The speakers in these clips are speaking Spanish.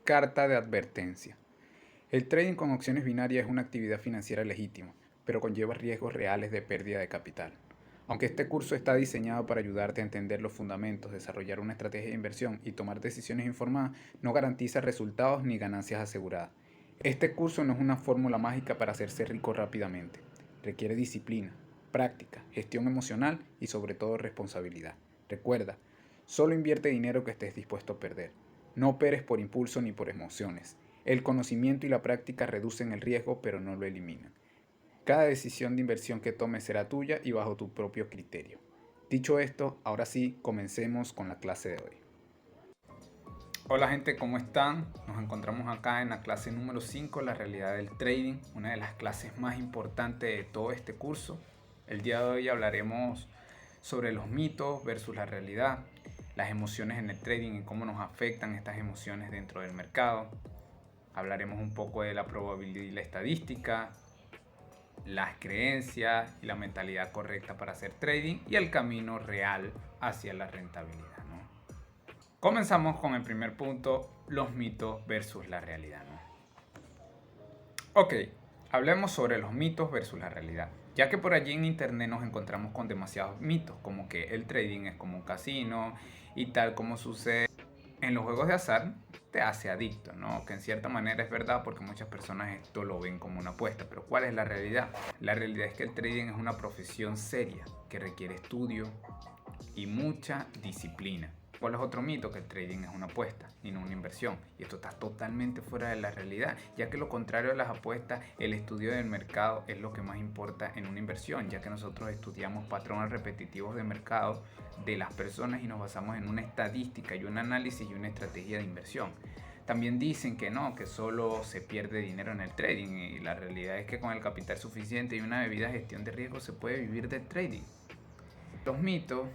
Carta de advertencia. El trading con opciones binarias es una actividad financiera legítima, pero conlleva riesgos reales de pérdida de capital. Aunque este curso está diseñado para ayudarte a entender los fundamentos, desarrollar una estrategia de inversión y tomar decisiones informadas, no garantiza resultados ni ganancias aseguradas. Este curso no es una fórmula mágica para hacerse rico rápidamente. Requiere disciplina, práctica, gestión emocional y sobre todo responsabilidad. Recuerda, solo invierte dinero que estés dispuesto a perder. No operes por impulso ni por emociones. El conocimiento y la práctica reducen el riesgo, pero no lo eliminan. Cada decisión de inversión que tomes será tuya y bajo tu propio criterio. Dicho esto, ahora sí, comencemos con la clase de hoy. Hola gente, ¿cómo están? Nos encontramos acá en la clase número 5, la realidad del trading, una de las clases más importantes de todo este curso. El día de hoy hablaremos sobre los mitos versus la realidad, las emociones en el trading y cómo nos afectan estas emociones dentro del mercado. Hablaremos un poco de la probabilidad y la estadística, las creencias y la mentalidad correcta para hacer trading y el camino real hacia la rentabilidad, ¿no? Comenzamos con el primer punto, los mitos versus la realidad, ¿no? Ok, hablemos sobre los mitos versus la realidad, ya que por allí en internet nos encontramos con demasiados mitos, como que el trading es como un casino y tal como sucede en los juegos de azar, te hace adicto, ¿no? Que en cierta manera es verdad porque muchas personas esto lo ven como una apuesta, pero ¿cuál es la realidad? La realidad es que el trading es una profesión seria que requiere estudio y mucha disciplina. ¿Cuál es otro mito? Que el trading es una apuesta y no una inversión. Y esto está totalmente fuera de la realidad, ya que lo contrario de las apuestas, el estudio del mercado es lo que más importa en una inversión, ya que nosotros estudiamos patrones repetitivos de mercado de las personas y nos basamos en una estadística y un análisis y una estrategia de inversión. También dicen que no, que solo se pierde dinero en el trading y la realidad es que con el capital suficiente y una debida gestión de riesgo se puede vivir del trading. Los mitos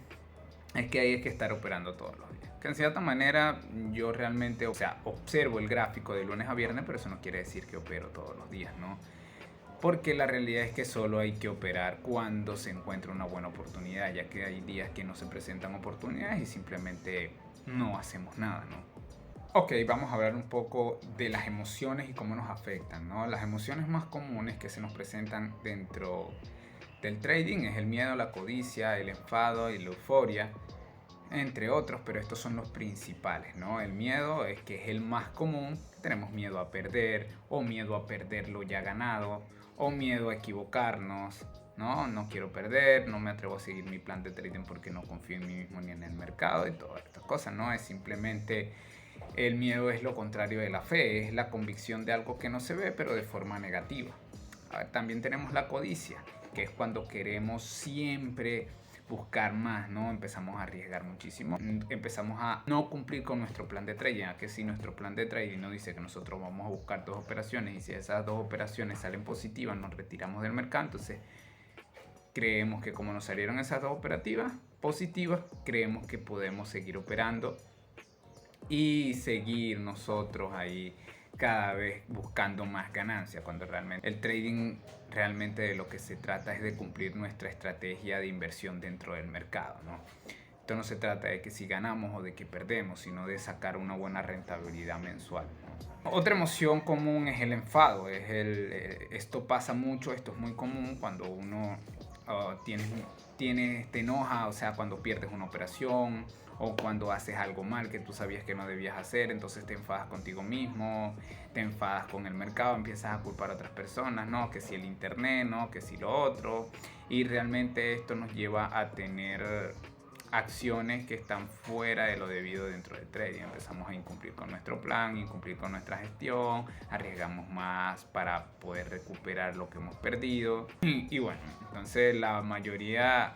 es que hay que estar operando todos los días. Que en cierta manera yo realmente, observo el gráfico de lunes a viernes, pero eso no quiere decir que opero todos los días, ¿no? Porque la realidad es que solo hay que operar cuando se encuentra una buena oportunidad, ya que hay días que no se presentan oportunidades y simplemente no hacemos nada, ¿no? Ok, vamos a hablar un poco de las emociones y cómo nos afectan, ¿no? Las emociones más comunes que se nos presentan dentro del trading es el miedo, la codicia, el enfado y la euforia, entre otros, pero estos son los principales, ¿no? El miedo es que es el más común, tenemos miedo a perder o miedo a perder lo ya ganado o miedo a equivocarnos, ¿no? No quiero perder, no me atrevo a seguir mi plan de trading porque no confío en mí mismo ni en el mercado y todas estas cosas, ¿no? Es simplemente el miedo es lo contrario de la fe, es la convicción de algo que no se ve pero de forma negativa. A ver, también tenemos la codicia, que es cuando queremos siempre buscar más, ¿no? Empezamos a arriesgar muchísimo, empezamos a no cumplir con nuestro plan de trading, a que si nuestro plan de trading nos dice que nosotros vamos a buscar 2 operaciones y si esas 2 operaciones salen positivas nos retiramos del mercado, entonces creemos que como nos salieron esas 2 operativas positivas, creemos que podemos seguir operando y seguir nosotros ahí cada vez buscando más ganancias, cuando realmente el trading realmente de lo que se trata es de cumplir nuestra estrategia de inversión dentro del mercado, ¿no? Esto no se trata de que si ganamos o de que perdemos, sino de sacar una buena rentabilidad mensual, ¿no? Otra emoción común es el enfado, esto pasa mucho, esto es muy común cuando uno te enoja, o sea, cuando pierdes una operación o cuando haces algo mal que tú sabías que no debías hacer, entonces te enfadas contigo mismo, te enfadas con el mercado, empiezas a culpar a otras personas, no, que si el internet, no, que si lo otro, y realmente esto nos lleva a tener acciones que están fuera de lo debido dentro del trading. Empezamos a incumplir con nuestro plan, incumplir con nuestra gestión, arriesgamos más para poder recuperar lo que hemos perdido. Y bueno, entonces la mayoría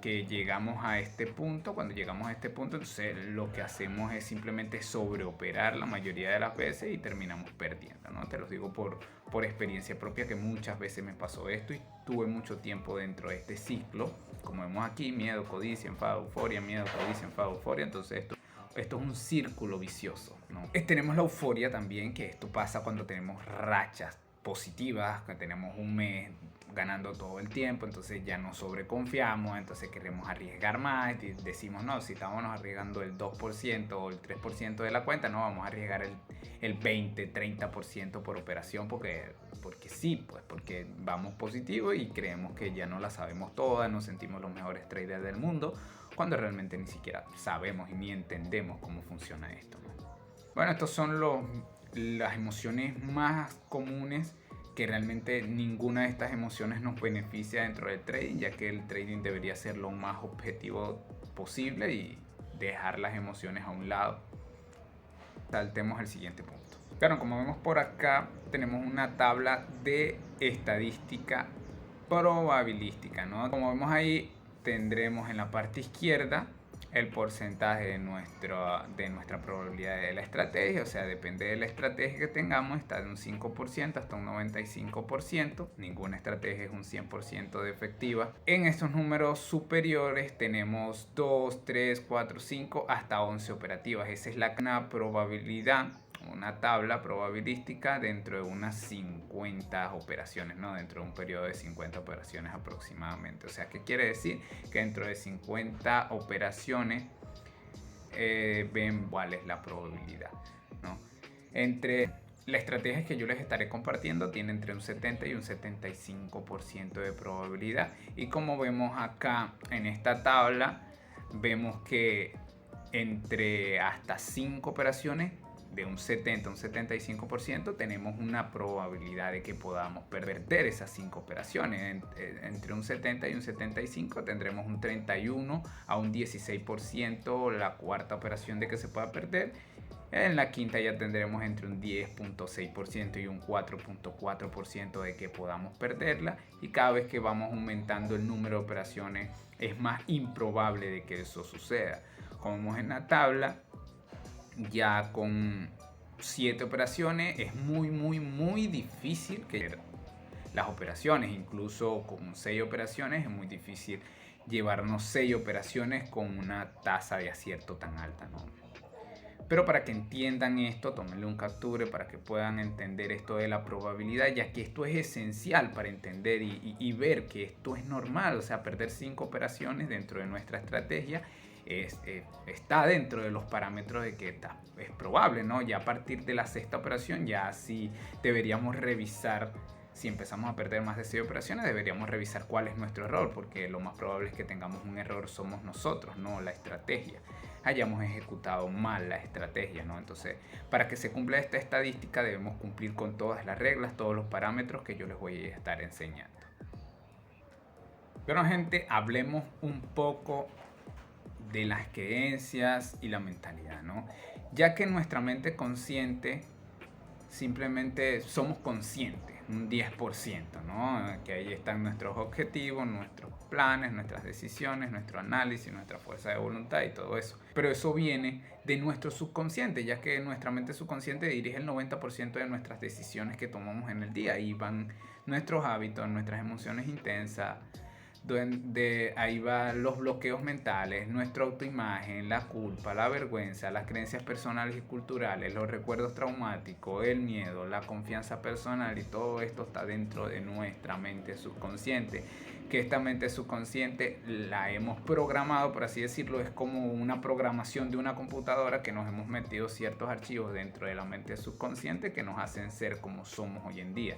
que llegamos a este punto, cuando llegamos a este punto, entonces lo que hacemos es simplemente sobreoperar la mayoría de las veces y terminamos perdiendo, ¿no? Te lo digo por experiencia propia, que muchas veces me pasó esto y tuve mucho tiempo dentro de este ciclo, como vemos aquí, miedo, codicia, enfado, euforia, miedo, codicia, enfado, euforia, entonces esto es un círculo vicioso, ¿no? Tenemos la euforia también, que esto pasa cuando tenemos rachas positivas, que tenemos un mes ganando todo el tiempo, entonces ya nos sobreconfiamos, entonces queremos arriesgar más y decimos, no, si estamos arriesgando el 2% o el 3% de la cuenta, no, vamos a arriesgar el 20-30% por operación porque sí, pues porque vamos positivo y creemos que ya no la sabemos todas, nos sentimos los mejores traders del mundo, cuando realmente ni siquiera sabemos y ni entendemos cómo funciona esto, ¿no? Bueno, estos son las emociones más comunes, que realmente ninguna de estas emociones nos beneficia dentro del trading, ya que el trading debería ser lo más objetivo posible y dejar las emociones a un lado. Saltemos al siguiente punto. Claro, como vemos por acá, tenemos una tabla de estadística probabilística, ¿no? Como vemos ahí, tendremos en la parte izquierda el porcentaje de nuestra probabilidad de la estrategia, o sea, depende de la estrategia que tengamos, está de un 5% hasta un 95%, ninguna estrategia es un 100% de efectiva. En estos números superiores tenemos 2, 3, 4, 5, hasta 11 operativas, esa es la probabilidad, una tabla probabilística dentro de unas 50 operaciones, ¿no? Dentro de un periodo de 50 operaciones aproximadamente. O sea, ¿qué quiere decir? Que dentro de 50 operaciones ven cuál es la probabilidad, ¿no? Entre las estrategias que yo les estaré compartiendo tiene entre un 70 y un 75% de probabilidad. Y como vemos acá en esta tabla, vemos que entre hasta 5 operaciones de un 70 a un 75% tenemos una probabilidad de que podamos perder esas 5 operaciones. Entre un 70 y un 75 tendremos un 31 a un 16% la cuarta operación de que se pueda perder. En la quinta ya tendremos entre un 10.6% y un 4.4% de que podamos perderla, y cada vez que vamos aumentando el número de operaciones es más improbable de que eso suceda. Como vemos en la tabla, ya con 7 operaciones es muy difícil que las operaciones, incluso con 6 operaciones es muy difícil llevarnos 6 operaciones con una tasa de acierto tan alta, ¿no? Pero para que entiendan esto, tómenle un capture para que puedan entender esto de la probabilidad, ya que esto es esencial para entender y ver que esto es normal. O sea, perder 5 operaciones dentro de nuestra estrategia está dentro de los parámetros de que es probable, ¿no? Ya a partir de la sexta operación ya sí deberíamos revisar. Si empezamos a perder más de 6 operaciones, deberíamos revisar cuál es nuestro error, porque lo más probable es que tengamos un error somos nosotros, no la estrategia. Hayamos ejecutado mal la estrategia, ¿no? Entonces, para que se cumpla esta estadística debemos cumplir con todas las reglas, todos los parámetros que yo les voy a estar enseñando. Pero gente, hablemos un poco de las creencias y la mentalidad, ¿no? Ya que nuestra mente consciente simplemente somos conscientes, un 10%, ¿no? Que ahí están nuestros objetivos, nuestros planes, nuestras decisiones, nuestro análisis, nuestra fuerza de voluntad y todo eso. Pero eso viene de nuestro subconsciente, ya que nuestra mente subconsciente dirige el 90% de nuestras decisiones que tomamos en el día. Ahí van nuestros hábitos, nuestras emociones intensas, ahí van los bloqueos mentales, nuestra autoimagen, la culpa, la vergüenza, las creencias personales y culturales, los recuerdos traumáticos, el miedo, la confianza personal, y todo esto está dentro de nuestra mente subconsciente. Que esta mente subconsciente la hemos programado, por así decirlo, es como una programación de una computadora que nos hemos metido ciertos archivos dentro de la mente subconsciente que nos hacen ser como somos hoy en día.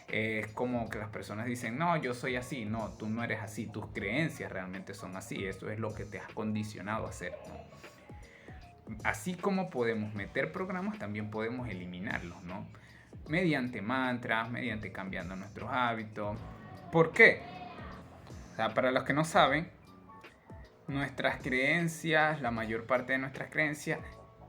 Es como que las personas dicen, no, yo soy así. No, tú no eres así, tus creencias realmente son así. Eso es lo que te has condicionado a hacer, ¿no? Así como podemos meter programas, también podemos eliminarlos, ¿no? Mediante mantras, mediante cambiando nuestros hábitos. ¿Por qué? O sea, para los que no saben, nuestras creencias, la mayor parte de nuestras creencias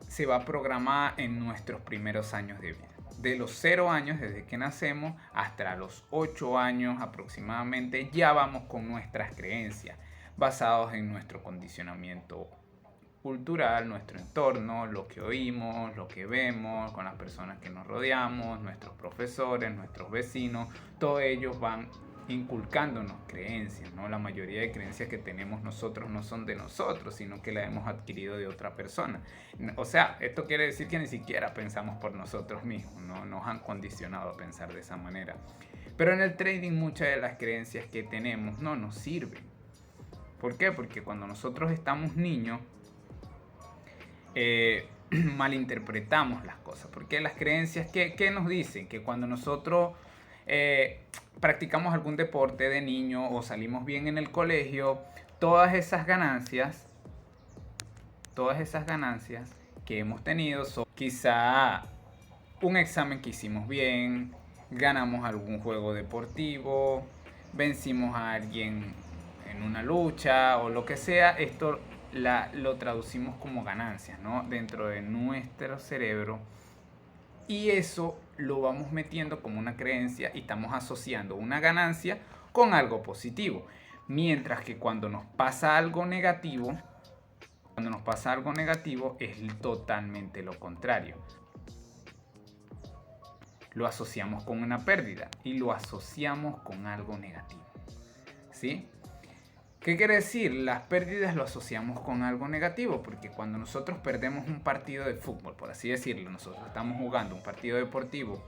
se va programada en nuestros primeros años de vida. De los 0 años, desde que nacemos, hasta los 8 años aproximadamente, ya vamos con nuestras creencias, basados en nuestro condicionamiento cultural, nuestro entorno, lo que oímos, lo que vemos, con las personas que nos rodeamos, nuestros profesores, nuestros vecinos. Todos ellos van inculcándonos creencias, ¿no? La mayoría de creencias que tenemos nosotros no son de nosotros, sino que las hemos adquirido de otra persona. O sea, esto quiere decir que ni siquiera pensamos por nosotros mismos, ¿no? Nos han condicionado a pensar de esa manera. Pero en el trading muchas de las creencias que tenemos no nos sirven. ¿Por qué? Porque cuando nosotros estamos niños, malinterpretamos las cosas. Porque las creencias, ¿qué nos dicen? Que cuando nosotros practicamos algún deporte de niño o salimos bien en el colegio, todas esas ganancias que hemos tenido son quizá un examen que hicimos bien, ganamos algún juego deportivo, vencimos a alguien en una lucha o lo que sea. Esto lo traducimos como ganancias, ¿no? Dentro de nuestro cerebro, y eso lo vamos metiendo como una creencia y estamos asociando una ganancia con algo positivo. Mientras que cuando nos pasa algo negativo, es totalmente lo contrario. Lo asociamos con una pérdida y lo asociamos con algo negativo. ¿Sí? ¿Qué quiere decir? Las pérdidas lo asociamos con algo negativo, porque cuando nosotros perdemos un partido de fútbol, por así decirlo, nosotros estamos jugando un partido deportivo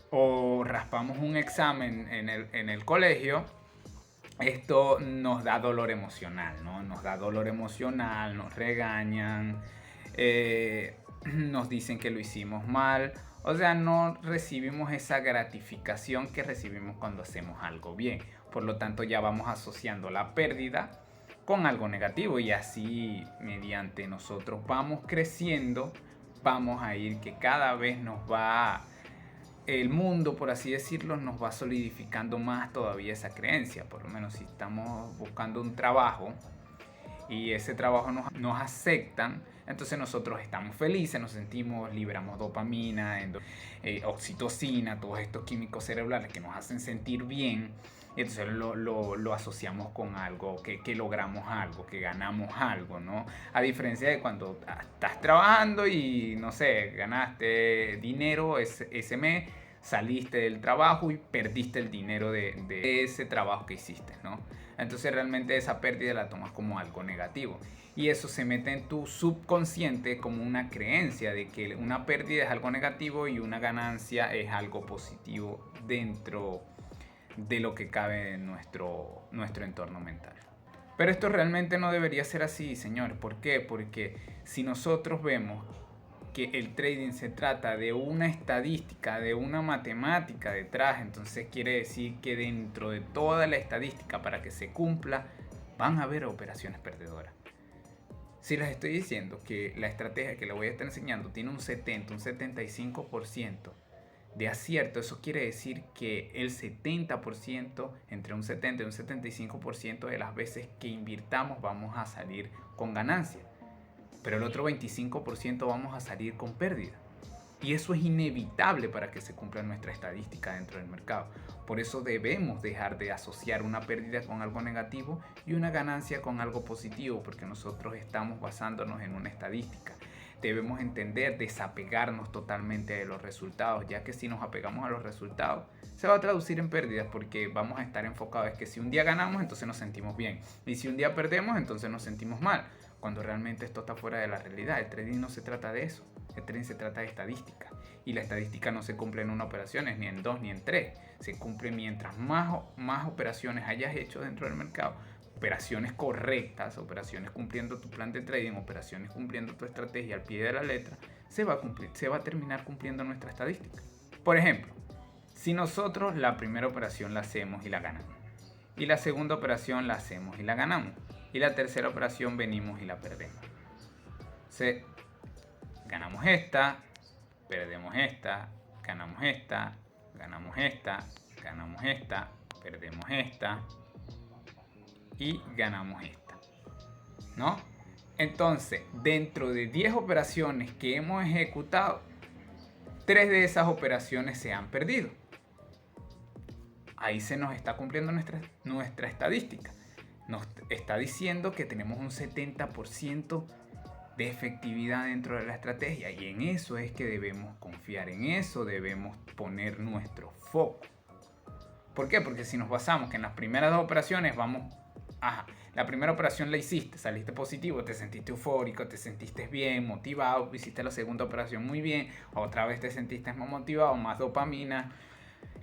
o raspamos un examen en el colegio, esto nos da dolor emocional, ¿no? Nos da dolor emocional, nos regañan, nos dicen que lo hicimos mal. O sea, no recibimos esa gratificación que recibimos cuando hacemos algo bien. Por lo tanto, ya vamos asociando la pérdida con algo negativo, y así, mediante nosotros vamos creciendo, vamos a ir que cada vez el mundo, por así decirlo, nos va solidificando más todavía esa creencia. Por lo menos si estamos buscando un trabajo y ese trabajo nos aceptan, entonces nosotros estamos felices, nos sentimos, liberamos dopamina, oxitocina, todos estos químicos cerebrales que nos hacen sentir bien. Y entonces lo asociamos con algo, que logramos algo, que ganamos algo, ¿no? A diferencia de cuando estás trabajando y, no sé, ganaste dinero ese mes, saliste del trabajo y perdiste el dinero de ese trabajo que hiciste, ¿no? Entonces realmente esa pérdida la tomas como algo negativo. Y eso se mete en tu subconsciente como una creencia de que una pérdida es algo negativo y una ganancia es algo positivo dentro de lo que cabe en nuestro entorno mental. Pero esto realmente no debería ser así, señores. ¿Por qué? Porque si nosotros vemos que el trading se trata de una estadística, de una matemática detrás, entonces quiere decir que dentro de toda la estadística, para que se cumpla, van a haber operaciones perdedoras. Si les estoy diciendo que la estrategia que les voy a estar enseñando tiene un 75% de acierto, eso quiere decir que el 70%, entre un 70 y un 75% de las veces que invirtamos vamos a salir con ganancia, pero el otro 25% vamos a salir con pérdida. Y eso es inevitable para que se cumpla nuestra estadística dentro del mercado. Por eso debemos dejar de asociar una pérdida con algo negativo y una ganancia con algo positivo, porque nosotros estamos basándonos en una estadística. Debemos entender, desapegarnos totalmente de los resultados, ya que si nos apegamos a los resultados, se va a traducir en pérdidas, porque vamos a estar enfocados en que si un día ganamos, entonces nos sentimos bien, y si un día perdemos, entonces nos sentimos mal, cuando realmente esto está fuera de la realidad. El trading no se trata de eso, el trading se trata de estadística, y la estadística no se cumple en una operación, ni en dos, ni en tres, se cumple mientras más operaciones hayas hecho dentro del mercado, operaciones correctas, operaciones cumpliendo tu plan de trading, operaciones cumpliendo tu estrategia al pie de la letra, se va a terminar cumpliendo nuestra estadística. Por ejemplo, si nosotros la primera operación la hacemos y la ganamos, y la segunda operación la hacemos y la ganamos, y la tercera operación venimos y la perdemos. Ganamos esta, perdemos esta, ganamos esta, ganamos esta, ganamos esta, perdemos esta y ganamos esta, ¿no? Entonces, dentro de 10 operaciones que hemos ejecutado, 3 de esas operaciones se han perdido. Ahí se nos está cumpliendo nuestra estadística. Nos está diciendo que tenemos un 70% de efectividad dentro de la estrategia, y en eso es que debemos confiar, en eso debemos poner nuestro foco. ¿Por qué? Porque si nos basamos que en las primeras 2 operaciones la primera operación la hiciste, saliste positivo, te sentiste eufórico, te sentiste bien, motivado, hiciste la segunda operación muy bien, otra vez te sentiste más motivado, más dopamina,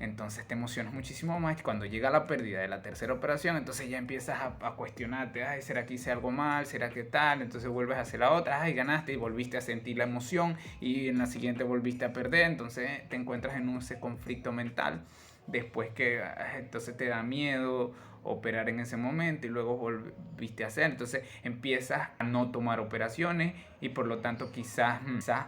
entonces te emocionas muchísimo más. Cuando llega la pérdida de la tercera operación, entonces ya empiezas a cuestionarte, ay, ¿será que hice algo mal? ¿Será que tal? Entonces vuelves a hacer la otra, ay, ganaste y volviste a sentir la emoción y en la siguiente volviste a perder, entonces te encuentras en ese conflicto mental. Después que entonces te da miedo operar en ese momento y luego volviste a hacer, entonces empiezas a no tomar operaciones y por lo tanto quizás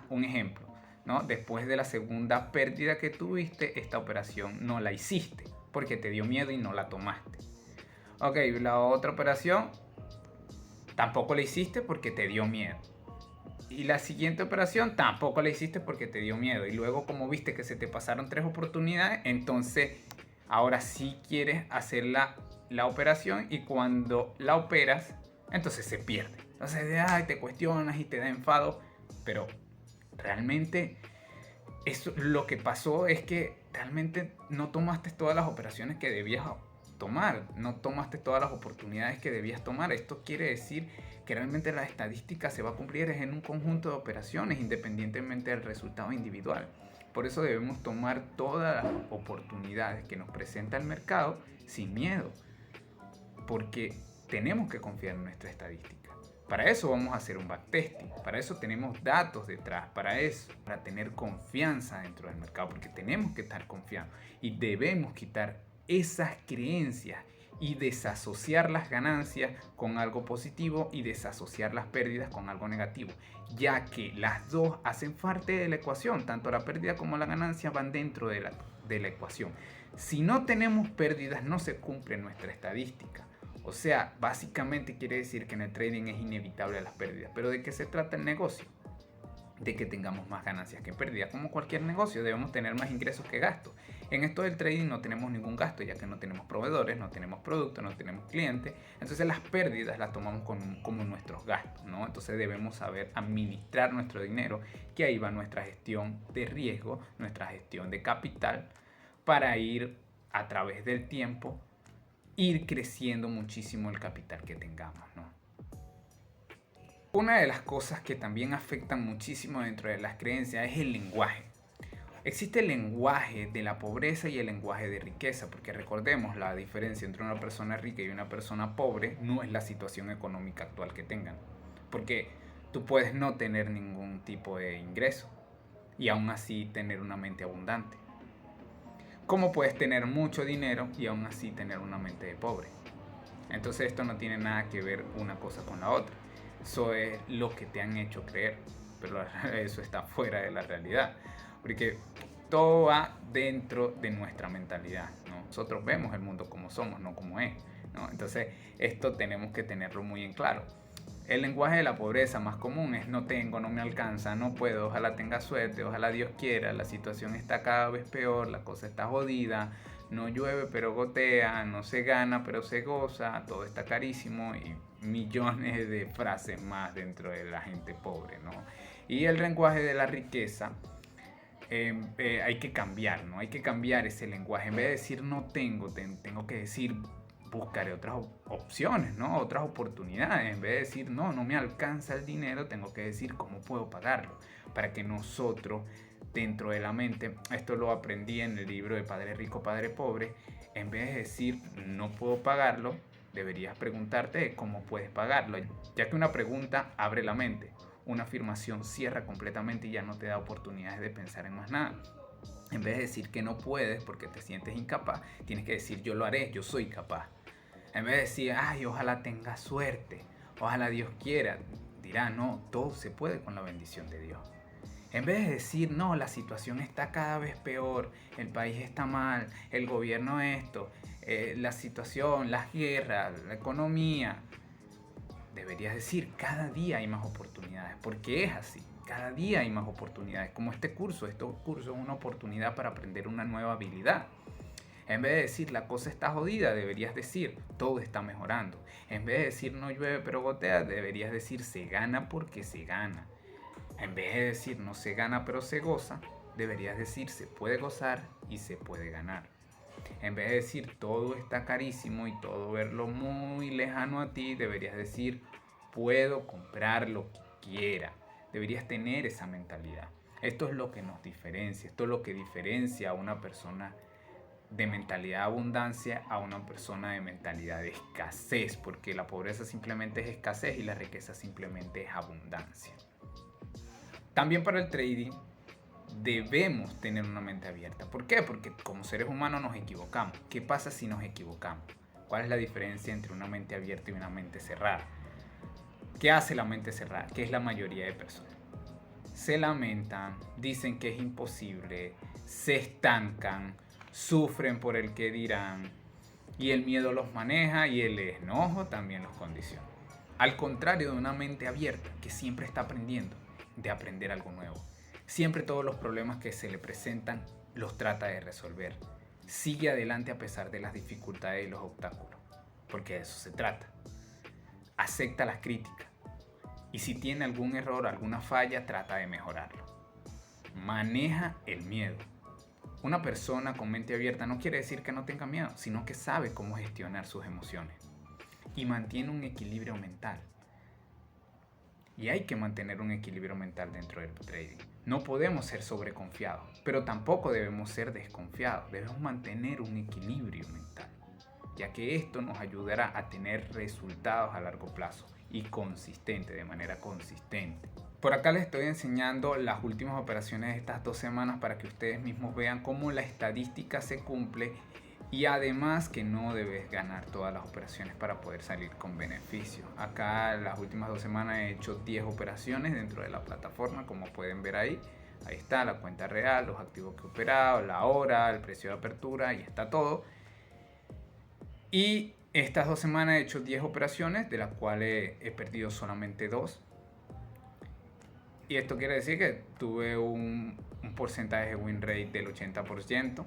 un ejemplo, ¿no? Después de la segunda pérdida que tuviste, esta operación no la hiciste porque te dio miedo y no la tomaste. Ok, la otra operación tampoco la hiciste porque te dio miedo. Y la siguiente operación tampoco la hiciste porque te dio miedo. Y luego como viste que se te pasaron 3 oportunidades, entonces ahora sí quieres hacer la operación y cuando la operas, entonces se pierde. Entonces ay, te cuestionas y te da enfado, pero realmente eso, lo que pasó es que realmente no tomaste todas las operaciones que debías tomar, no tomaste todas las oportunidades que debías tomar. Esto quiere decir que realmente la estadística se va a cumplir en un conjunto de operaciones independientemente del resultado individual. Por eso debemos tomar todas las oportunidades que nos presenta el mercado sin miedo, porque tenemos que confiar en nuestra estadística. Para eso vamos a hacer un backtesting, para eso tenemos datos detrás, para tener confianza dentro del mercado, porque tenemos que estar confiados y debemos quitar esas creencias y desasociar las ganancias con algo positivo y desasociar las pérdidas con algo negativo, ya que las dos hacen parte de la ecuación, tanto la pérdida como la ganancia van dentro de la ecuación. Si no tenemos pérdidas, no se cumple nuestra estadística. O sea, básicamente quiere decir que en el trading es inevitable las pérdidas. ¿Pero de qué se trata el negocio? De que tengamos más ganancias que pérdidas. Como cualquier negocio, debemos tener más ingresos que gastos. En esto del trading no tenemos ningún gasto, ya que no tenemos proveedores, no tenemos productos, no tenemos clientes. Entonces las pérdidas las tomamos como nuestros gastos, ¿no? Entonces debemos saber administrar nuestro dinero, que ahí va nuestra gestión de riesgo, nuestra gestión de capital, para ir a través del tiempo ir creciendo muchísimo el capital que tengamos, ¿no? Una de las cosas que también afectan muchísimo dentro de las creencias es el lenguaje. Existe el lenguaje de la pobreza y el lenguaje de riqueza, porque recordemos la diferencia entre una persona rica y una persona pobre no es la situación económica actual que tengan, porque tú puedes no tener ningún tipo de ingreso y aún así tener una mente abundante. ¿Cómo puedes tener mucho dinero y aún así tener una mente de pobre? Entonces esto no tiene nada que ver una cosa con la otra. Eso es lo que te han hecho creer, pero eso está fuera de la realidad. Porque todo va dentro de nuestra mentalidad, ¿no? Nosotros vemos el mundo como somos, no como es, ¿no? Entonces esto tenemos que tenerlo muy en claro. El lenguaje de la pobreza más común es no tengo, no me alcanza, no puedo, ojalá tenga suerte, ojalá Dios quiera, la situación está cada vez peor, la cosa está jodida, no llueve pero gotea, no se gana pero se goza, todo está carísimo y millones de frases más dentro de la gente pobre, ¿no? Y el lenguaje de la riqueza hay que cambiar, ¿no? Hay que cambiar ese lenguaje. En vez de decir no tengo, tengo que decir buscaré otras opciones, ¿no? Otras oportunidades. En vez de decir no, no me alcanza el dinero, tengo que decir cómo puedo pagarlo. Para que nosotros, dentro de la mente, esto lo aprendí en el libro de Padre Rico, Padre Pobre, en vez de decir no puedo pagarlo, deberías preguntarte cómo puedes pagarlo, ya que una pregunta abre la mente. Una afirmación cierra completamente y ya no te da oportunidades de pensar en más nada. En vez de decir que no puedes porque te sientes incapaz, tienes que decir yo lo haré, yo soy capaz. En vez de decir, ay, ojalá tenga suerte, ojalá Dios quiera, dirá, no, todo se puede con la bendición de Dios. En vez de decir, no, la situación está cada vez peor, el país está mal, el gobierno esto, la situación, las guerras, la economía, deberías decir, cada día hay más oportunidades, porque es así, cada día hay más oportunidades, como este curso es una oportunidad para aprender una nueva habilidad. En vez de decir la cosa está jodida, deberías decir todo está mejorando. En vez de decir no llueve pero gotea, deberías decir se gana porque se gana. En vez de decir no se gana pero se goza, deberías decir se puede gozar y se puede ganar. En vez de decir todo está carísimo y todo verlo muy lejano a ti, deberías decir puedo comprar lo que quiera. Deberías tener esa mentalidad. Esto es lo que nos diferencia, esto es lo que diferencia a una persona de mentalidad de abundancia a una persona de mentalidad de escasez, porque la pobreza simplemente es escasez y la riqueza simplemente es abundancia. También para el trading debemos tener una mente abierta. ¿Por qué? Porque como seres humanos nos equivocamos. ¿Qué pasa si nos equivocamos? ¿Cuál es la diferencia entre una mente abierta y una mente cerrada? ¿Qué hace la mente cerrada? ¿Qué es la mayoría de personas? Se lamentan, dicen que es imposible, se estancan, sufren por el que dirán, y el miedo los maneja y el enojo también los condiciona. Al contrario de una mente abierta que siempre está aprendiendo, de aprender algo nuevo. Siempre todos los problemas que se le presentan los trata de resolver. Sigue adelante a pesar de las dificultades y los obstáculos, porque de eso se trata. Acepta las críticas y si tiene algún error, alguna falla, trata de mejorarlo. Maneja el miedo. Una persona con mente abierta no quiere decir que no tenga miedo, sino que sabe cómo gestionar sus emociones y mantiene un equilibrio mental. Y hay que mantener un equilibrio mental dentro del trading. No podemos ser sobreconfiados, pero tampoco debemos ser desconfiados. Debemos mantener un equilibrio mental, ya que esto nos ayudará a tener resultados a largo plazo y consistente, de manera consistente. Por acá les estoy enseñando las últimas operaciones de estas 2 semanas para que ustedes mismos vean cómo la estadística se cumple y además que no debes ganar todas las operaciones para poder salir con beneficio. Acá las últimas 2 semanas he hecho 10 operaciones dentro de la plataforma, como pueden ver ahí. Ahí está la cuenta real, los activos que he operado, la hora, el precio de apertura, ahí está todo. Y estas 2 semanas he hecho 10 operaciones, de las cuales he perdido solamente 2. Y esto quiere decir que tuve un porcentaje de win rate del 80%.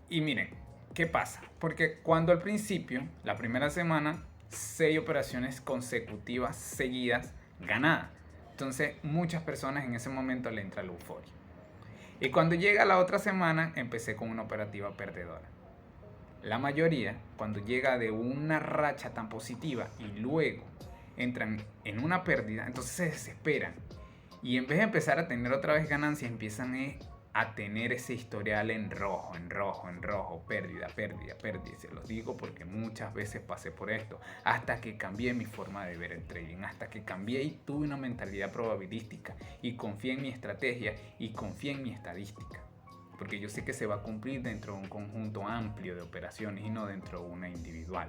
Y miren, ¿qué pasa? Porque cuando al principio, la primera semana, 6 operaciones consecutivas seguidas ganadas. Entonces muchas personas en ese momento le entra la euforia. Y cuando llega la otra semana, empecé con una operativa perdedora. La mayoría, cuando llega de una racha tan positiva y luego entran en una pérdida, entonces se desesperan. Y en vez de empezar a tener otra vez ganancias, empiezan a tener ese historial en rojo, pérdida. Se los digo porque muchas veces pasé por esto, hasta que cambié mi forma de ver el trading, hasta que cambié y tuve una mentalidad probabilística y confié en mi estrategia y confié en mi estadística. Porque yo sé que se va a cumplir dentro de un conjunto amplio de operaciones y no dentro de una individual.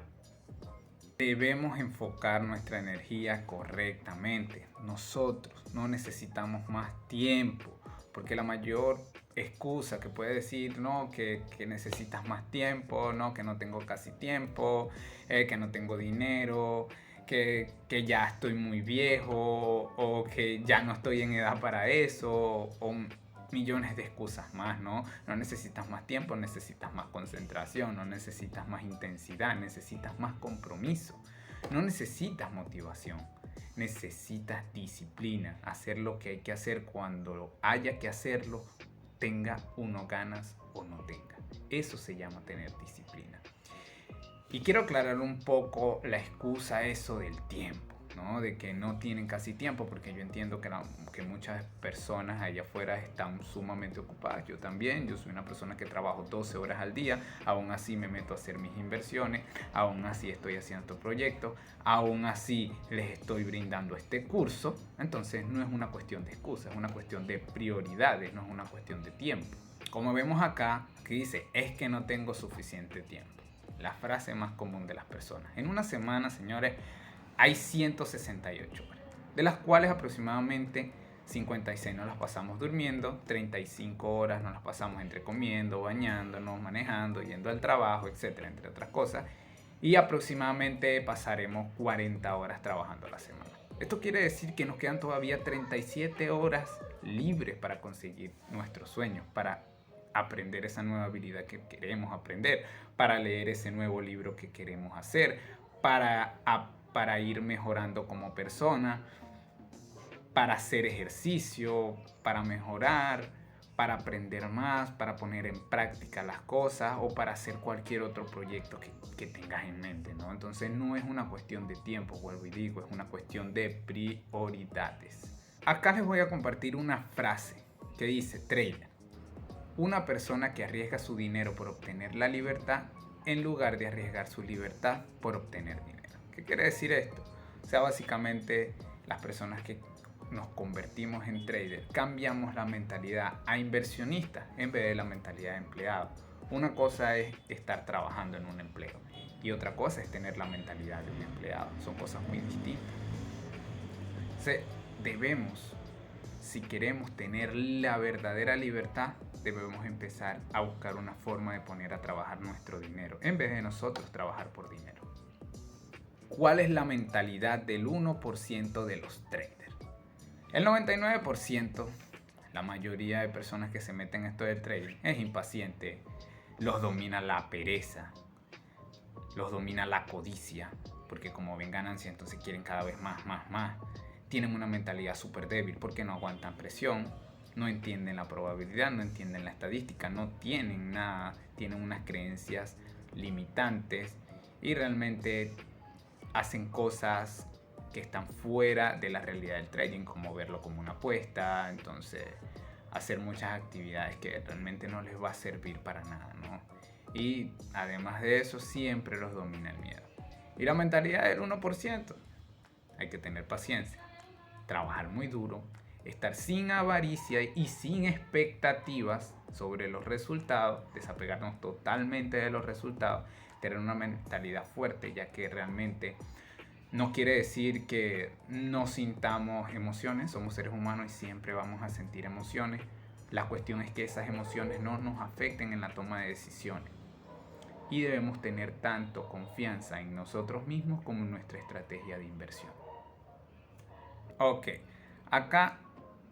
Debemos enfocar nuestra energía correctamente. Nosotros no necesitamos más tiempo, porque la mayor excusa que puede decir, no, que necesitas más tiempo, no, que no tengo casi tiempo, que no tengo dinero, que ya estoy muy viejo, o que ya no estoy en edad para eso, o millones de excusas más, ¿no? No necesitas más tiempo, necesitas más concentración, no necesitas más intensidad, necesitas más compromiso, no necesitas motivación, necesitas disciplina, hacer lo que hay que hacer cuando haya que hacerlo, tenga uno ganas o no tenga. Eso se llama tener disciplina. Y quiero aclarar un poco la excusa eso del tiempo, ¿no? De que no tienen casi tiempo, porque yo entiendo que muchas personas allá afuera están sumamente ocupadas. Yo también, yo soy una persona que trabajo 12 horas al día, aún así me meto a hacer mis inversiones, aún así estoy haciendo estos proyectos, aún así les estoy brindando este curso. Entonces no es una cuestión de excusas, es una cuestión de prioridades, no es una cuestión de tiempo. Como vemos acá, que dice, es que no tengo suficiente tiempo. La frase más común de las personas. En una semana, señores, hay 168 horas, de las cuales aproximadamente 56 nos las pasamos durmiendo, 35 horas nos las pasamos entre comiendo, bañándonos, manejando, yendo al trabajo, etcétera, entre otras cosas, y aproximadamente pasaremos 40 horas trabajando a la semana. Esto quiere decir que nos quedan todavía 37 horas libres para conseguir nuestros sueños, para aprender esa nueva habilidad que queremos aprender, para leer ese nuevo libro que queremos hacer, para ir mejorando como persona, para hacer ejercicio, para mejorar, para aprender más, para poner en práctica las cosas o para hacer cualquier otro proyecto que tengas en mente, ¿no? Entonces no es una cuestión de tiempo, vuelvo y digo, es una cuestión de prioridades. Acá les voy a compartir una frase que dice, trader, una persona que arriesga su dinero por obtener la libertad en lugar de arriesgar su libertad por obtener dinero. ¿Qué quiere decir esto? O sea, básicamente las personas que nos convertimos en traders cambiamos la mentalidad a inversionista en vez de la mentalidad de empleado. Una cosa es estar trabajando en un empleo y otra cosa es tener la mentalidad de un empleado. Son cosas muy distintas. Debemos, si queremos tener la verdadera libertad, debemos empezar a buscar una forma de poner a trabajar nuestro dinero en vez de nosotros trabajar por dinero. ¿Cuál es la mentalidad del 1% de los traders? El 99%, la mayoría de personas que se meten en esto del trading, es impaciente. Los domina la pereza, los domina la codicia, porque como ven ganancia, entonces quieren cada vez más. Tienen una mentalidad súper débil porque no aguantan presión, no entienden la probabilidad, no entienden la estadística, no tienen nada, tienen unas creencias limitantes y realmente hacen cosas que están fuera de la realidad del trading, como verlo como una apuesta, entonces hacer muchas actividades que realmente no les va a servir para nada, ¿no? Y además de eso, siempre los domina el miedo. Y la mentalidad del 1%, hay que tener paciencia, trabajar muy duro, estar sin avaricia y sin expectativas sobre los resultados, desapegarnos totalmente de los resultados, tener una mentalidad fuerte, ya que realmente no quiere decir que no sintamos emociones, somos seres humanos y siempre vamos a sentir emociones. La cuestión es que esas emociones no nos afecten en la toma de decisiones. Y debemos tener tanto confianza en nosotros mismos como en nuestra estrategia de inversión. Ok, acá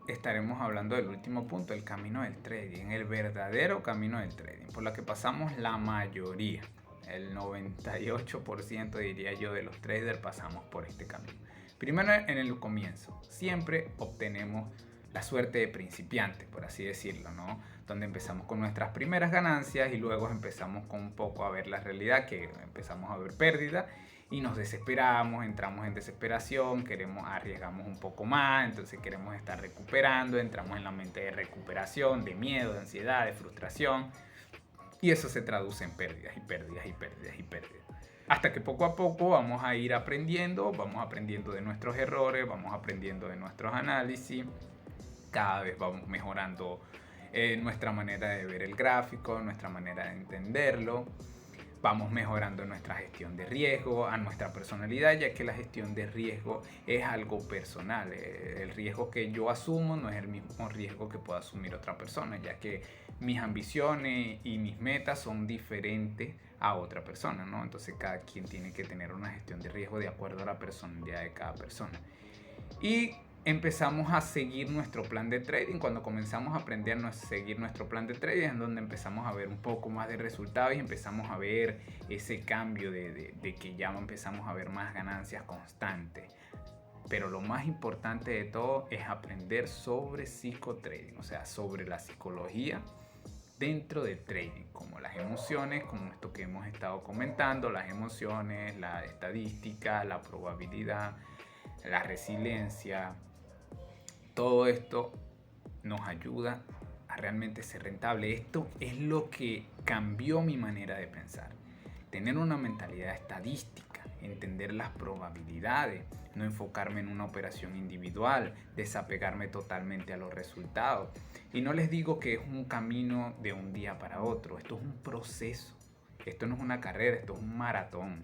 estaremos hablando del último punto, el camino del trading, el verdadero camino del trading, por la que pasamos la mayoría. El 98% diría yo de los traders pasamos por este camino. Primero, en el comienzo, siempre obtenemos la suerte de principiante, por así decirlo, ¿no? Donde empezamos con nuestras primeras ganancias y luego empezamos con un poco a ver la realidad, que empezamos a ver pérdida y nos desesperamos, entramos en desesperación, arriesgamos un poco más, entonces queremos estar recuperando, entramos en la mente de recuperación, de miedo, de ansiedad, de frustración. Y eso se traduce en pérdidas y pérdidas y pérdidas y pérdidas. Hasta que poco a poco vamos a ir aprendiendo, vamos aprendiendo de nuestros errores, vamos aprendiendo de nuestros análisis. Cada vez vamos mejorando nuestra manera de ver el gráfico, nuestra manera de entenderlo. Vamos mejorando nuestra gestión de riesgo, a nuestra personalidad, ya que la gestión de riesgo es algo personal. El riesgo que yo asumo no es el mismo riesgo que pueda asumir otra persona, ya que mis ambiciones y mis metas son diferentes a otra persona, ¿no? Entonces cada quien tiene que tener una gestión de riesgo de acuerdo a la personalidad de cada persona. Y empezamos a seguir nuestro plan de trading. Cuando comenzamos a aprender a seguir nuestro plan de trading es donde empezamos a ver un poco más de resultados y empezamos a ver ese cambio de que ya empezamos a ver más ganancias constantes. Pero lo más importante de todo es aprender sobre psicotrading, o sea, sobre la psicología dentro del trading, como las emociones, como esto que hemos estado comentando, las emociones, la estadística, la probabilidad, la resiliencia. Todo esto nos ayuda a realmente ser rentable. Esto es lo que cambió mi manera de pensar. Tener una mentalidad estadística, entender las probabilidades, no enfocarme en una operación individual, desapegarme totalmente a los resultados. Y no les digo que es un camino de un día para otro, esto es un proceso. Esto no es una carrera, esto es un maratón.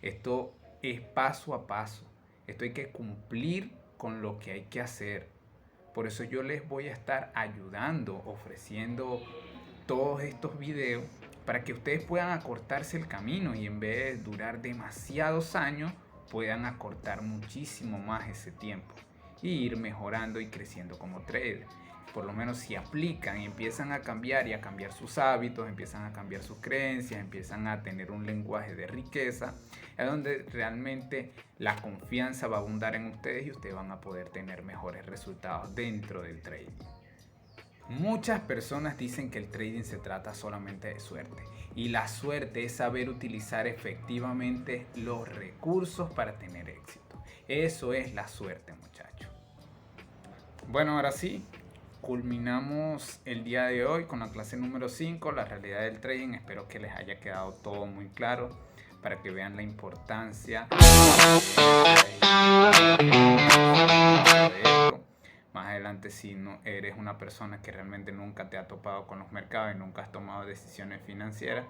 Esto es paso a paso. Esto hay que cumplir con lo que hay que hacer. Por eso yo les voy a estar ayudando, ofreciendo todos estos videos para que ustedes puedan acortarse el camino y en vez de durar demasiados años, puedan acortar muchísimo más ese tiempo y ir mejorando y creciendo como trader. Por lo menos si aplican y empiezan a cambiar y a cambiar sus hábitos, empiezan a cambiar sus creencias, empiezan a tener un lenguaje de riqueza, es donde realmente la confianza va a abundar en ustedes y ustedes van a poder tener mejores resultados dentro del trading. Muchas personas dicen que el trading se trata solamente de suerte y la suerte es saber utilizar efectivamente los recursos para tener éxito. Eso es la suerte, muchachos. Bueno, ahora sí, culminamos el día de hoy con la clase número 5, la realidad del trading. Espero que les haya quedado todo muy claro para que vean la importancia de esto. Más adelante, si no eres una persona que realmente nunca te ha topado con los mercados y nunca has tomado decisiones financieras,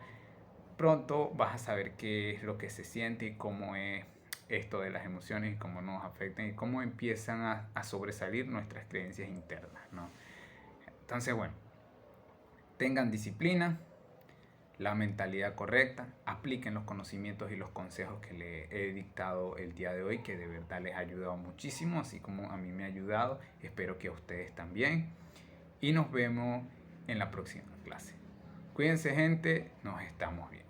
pronto vas a saber qué es lo que se siente y cómo es esto de las emociones y cómo nos afectan y cómo empiezan a sobresalir nuestras creencias internas, ¿no? Entonces, bueno, tengan disciplina, la mentalidad correcta, apliquen los conocimientos y los consejos que les he dictado el día de hoy, que de verdad les ha ayudado muchísimo, así como a mí me ha ayudado. Espero que a ustedes también. Y nos vemos en la próxima clase. Cuídense, gente, nos estamos viendo.